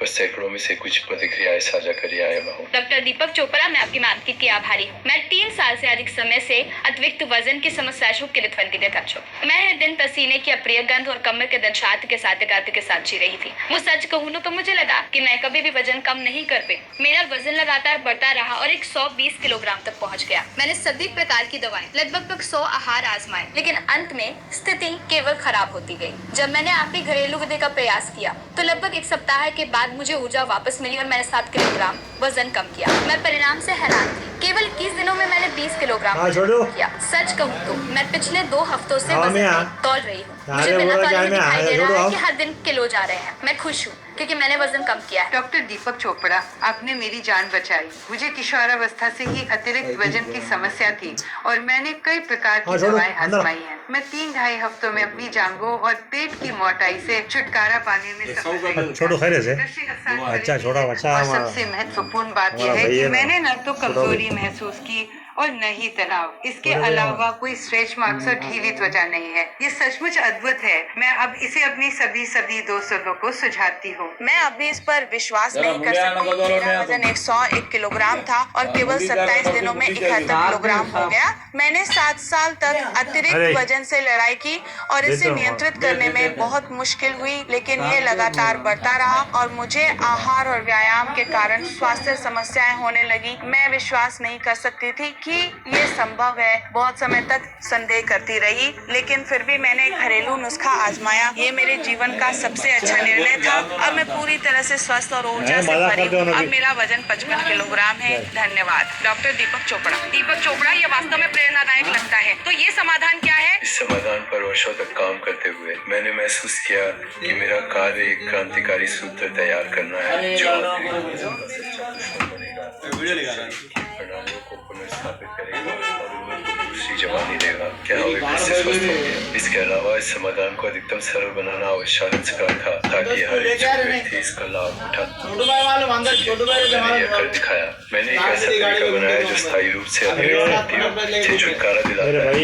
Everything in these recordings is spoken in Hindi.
सैकड़ों में से कुछ प्रतिक्रियाएं साझा करी आया हूँ। डॉक्टर दीपक चोपड़ा, मैं आपकी मानसिक की आभारी हूँ। मैं 3 साल से अधिक समय से अतिरिक्त वजन की समस्या से पीड़ित मैं हर दिन पसीने की अप्रिय गंध और कमर के दर्द के साथ जी रही थी। वो सच कहूँ तो मुझे लगा कि मैं कभी भी वजन कम नहीं कर पाई। मेरा वजन लगातार बढ़ता रहा और 120 किलोग्राम तक पहुँच गया। मैंने सभी प्रकार की दवाएं, लगभग 100 आहार आजमाए, लेकिन अंत में स्थिति केवल खराब होती गई। जब मैंने आपकी घरेलू विधि का प्रयास किया तो लगभग 1 सप्ताह के बाद मुझे ऊर्जा वापस मिली और मैंने 7 किलोग्राम वजन कम किया। मैं परिणाम से हैरान थी। केवल 21 दिनों में मैंने 20 किलोग्राम किया। सच कहूँ तो मैं पिछले 2 हफ्तों से वजन तौल रही हूँ। मुझे बिना तौले दिखाई दे रहा है कि हर दिन किलो जा रहे हैं। मैं खुश हूँ क्योंकि मैंने वजन कम किया है। डॉक्टर दीपक चोपड़ा, आपने मेरी जान बचाई। मुझे किशोरावस्था से ही अतिरिक्त वजन की समस्या थी और मैंने कई प्रकार की दवाएं आजमाई हैं। मैं 3-2.5 हफ्तों में अपनी जांघों और पेट की मोटाई से छुटकारा पाने में सफल रही। और सबसे महत्वपूर्ण बात यह है कि मैंने न तो कमजोरी महसूस की और न ही तनाव। इसके अलावा कोई स्ट्रेच मार्क्स और ढीली त्वचा नहीं है। ये सचमुच अद्भुत है। मैं अब इसे अपनी सभी दोस्तों को सुझाती हूँ। मैं अभी इस पर विश्वास नहीं कर सकती। मेरा वजन 101 किलोग्राम था और केवल 27 दिनों में 71 किलोग्राम हो गया। मैंने 7 साल तक अतिरिक्त वजन से लड़ाई की और इसे नियंत्रित करने में बहुत मुश्किल हुई, लेकिन ये लगातार बढ़ता रहा और मुझे आहार और व्यायाम के कारण स्वास्थ्य समस्याएं होने लगी। मैं विश्वास नहीं कर सकती थी कि ये संभव है। बहुत समय तक संदेह करती रही, लेकिन फिर भी मैंने घरेलू नुस्खा आजमाया। ये मेरे जीवन का सबसे अच्छा निर्णय था। अब मैं पूरी तरह से स्वस्थ और ऊर्जा से भरी हूँ। अब मेरा वजन 55 किलोग्राम है। धन्यवाद। डॉक्टर दीपक चोपड़ा, ये वास्तव में प्रेरणादायक लगता है। तो ये समाधान क्या है? इस समाधान पर वर्षों तक काम करते हुए मैंने महसूस किया कि मेरा कार्य एक क्रांतिकारी सूत्र तैयार करना है जो प्रणालियों को पुनर्स्थापित करेगा और उनको दूसरी जवानी देगा। क्या वे फिर से स्वस्थ होंगे? इसके अलावा इस समाधान को अधिकतम सरल बनाना आवश्यक था ताकि हर एक व्यक्ति इसका लाभ उठा। मैंने यह कर दिखाया। मैंने एक ऐसा तरीका बनाया जो स्थायी रूप से से छुटकारा दिलाता है। मैंने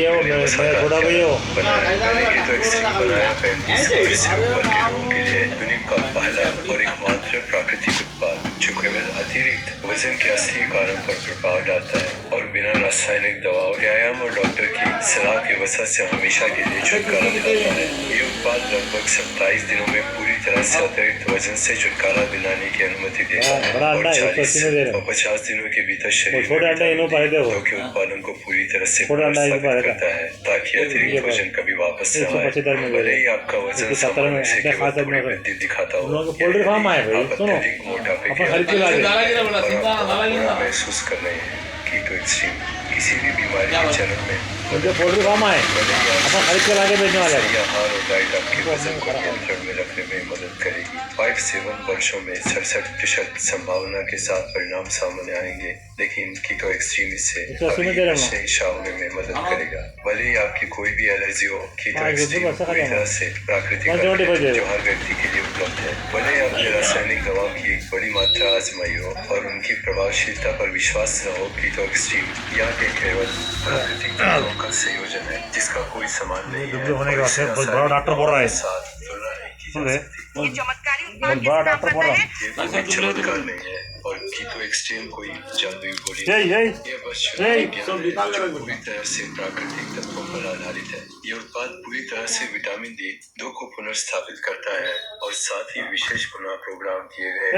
ये तो एक्सट्रीम बनाया 35 से ऊपर के लोगों के लिए दुनिया का पहला और एकमात्र प्राकृतिक उत्पाद जो केवल अतिरिक्त वजन के असली कारण पर प्रभाव डालता है और बिना रासायनिक दवाओं, व्यायाम और डॉक्टर की सलाह के वजह से हमेशा के लिए छुटकारा दिलाता है। ये उत्पाद लगभग 27 दिनों में पूरी तरह से अतिरिक्त वजन से छुटकारा दिलाने की अनुमति देता है और 40 और 50 दिनों के भीतर शरीर के उत्पादन को पूरी तरह से पुनर्स्थापित करता है ताकि अतिरिक्त वजन कभी वापस न आए। भले ही आपका वजन सामान्य से केवल थोड़ी वृद्धि दिखाता हो, आप अत्यधिक मोटापे के महसूस कर रहे हैं। कीटो एक्सट्रीम किसी भी बीमारी के चरण में आहार और डाइट आपके वजन को नियंत्रण में रखने में मदद करेगी। 5-7 वर्षों में 67% संभावना के साथ परिणाम सामने आएंगे, लेकिन कीटो एक्सट्रीम इससे होने में मदद करेगा। भले ही आपकी कोई भी एलर्जी हो, कीटो एक्सट्रीम पूरी तरह से प्राकृतिक जो हर व्यक्ति के लिए उपलब्ध है। भले ही आपने रासायनिक दवा की एक बड़ी मात्रा आजमाई हो और उनकी प्रभावशीलता पर विश्वास न हो, कीटो एक्सट्रीम यहाँ के केवल प्राकृतिक दवाओं का संयोजन है जिसका कोई समान नहीं है। डॉक्टर बोल रहा है ये चमत्कारी उत्पाद किस काम करता है? ये चमत्कार नहीं है और कीटो एक्सट्रीम कोई जादुई गोली नहीं। ये बस पूरी तरह से प्राकृतिक तत्वों पर आधारित है। ये उत्पाद पूरी तरह से विटामिन D2 को पुनर्स्थापित करता है और साथ ही विशेष पुनः प्रोग्राम किए गए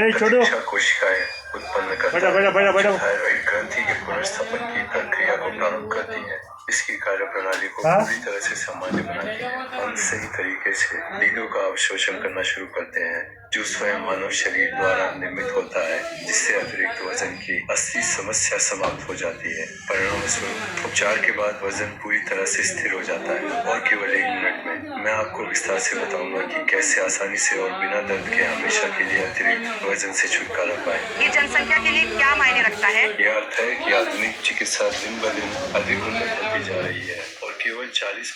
कोशिकाएं उत्पन्न करता है। थायराइड ग्रंथि के पुनर्स्थापन की प्रक्रिया को प्रारंभ करती है। इसकी कार्यप्रणाली को पूरी तरह से सामान्य बनाती है। हम सही तरीके से D2 का अवशोषण करना शुरू करते हैं जो स्वयं मानव शरीर द्वारा निर्मित होता है, जिससे अतिरिक्त वजन की असली समस्या समाप्त हो जाती है। परिणाम स्वरूप उपचार के बाद वजन पूरी तरह से स्थिर हो जाता है और केवल 1 मिनट में मैं आपको विस्तार से बताऊंगा कि कैसे आसानी से और बिना दर्द के हमेशा के लिए अतिरिक्त वजन से छुटकारा पाए। ये जनसंख्या के लिए क्या मायने रखता है? यह अर्थ है कि आधुनिक चिकित्सा दिन ब दिन अधिक उन्नत होती जा रही है और केवल 40